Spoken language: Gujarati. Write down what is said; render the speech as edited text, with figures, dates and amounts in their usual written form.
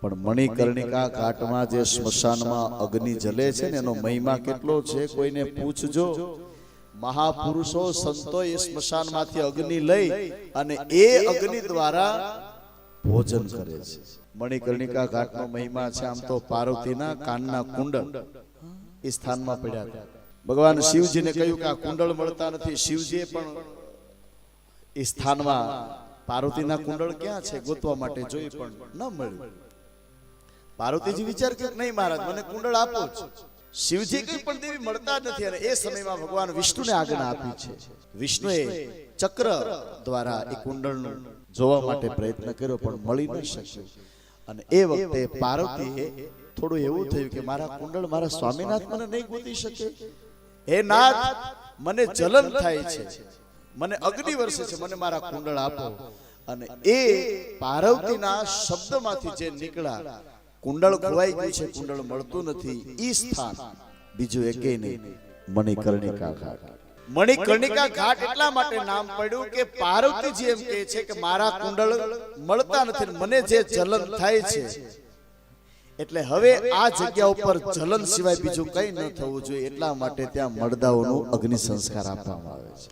પણ મણિકર્ણિકા ઘાટમાં જે સ્મશાનમાં અગ્નિ જલે છે ને એનો મહિમા કેટલો છે કોઈને પૂછજો। મહાપુરુષો સંતો એ સ્મશાનમાંથી અગ્નિ લઈ અને એ અગ્નિ દ્વારા ભોજન કરે છે। મણિકર્ણિકા ઘાટનો મહિમા છે। આમ તો પાર્વતીના કાનના કુંડળ એ સ્થાનમાં પડ્યા હતા। ભગવાન શિવજીને કહ્યું કે આ કુંડળ મળતા નથી। શિવજીએ પણ એ સ્થાનમાં પાર્વતીના કુંડળ ક્યાં છે ગોતવા માટે જોઈ પણ ન મળ્યું। પાર્વતીજી વિચાર કે નહીં મહારાજ મને કુંડળ આપો જ। શિવજી કઈ પણ દેવી મળતા નથી અને એ સમયમાં ભગવાન વિષ્ણુને આજ્ઞા આપી છે। વિષ્ણુએ ચક્ર દ્વારા એ કુંડળનું જોવા માટે પ્રયત્ન કર્યો પણ મળી ન શક્યું અને એ વખતે પાર્વતીએ થોડું એવું થયું કે મારા કુંડળ મારા સ્વામીનાથ મને નહીં ગોતી શકે। હે નાથ મને જલન થાય છે, મને અગ્નિ વર્ષે છે, મને મારા કુંડળ આપો। અને એ પાર્વતીના શબ્દમાંથી જે નીકળ્યા કુંડળ ખોવાઈ ગયું છે, કુંડળ મળતું નથી, ઈ સ્થાન બીજું એકેય નહીં મણિકર્ણિકા ઘાટ। મણિકર્ણિકા ઘાટ એટલા માટે નામ પડ્યું કે પાર્વતીજી એમ કહે છે કે મારા કુંડળ મળતા નથી, મને જે જલન થાય છે એટલે હવે આ જગ્યા ઉપર જલન સિવાય બીજું કઈ ન થવું જોઈએ, એટલા માટે ત્યાં મળદાઓનું અગ્નિ સંસ્કાર આપવામાં આવે છે।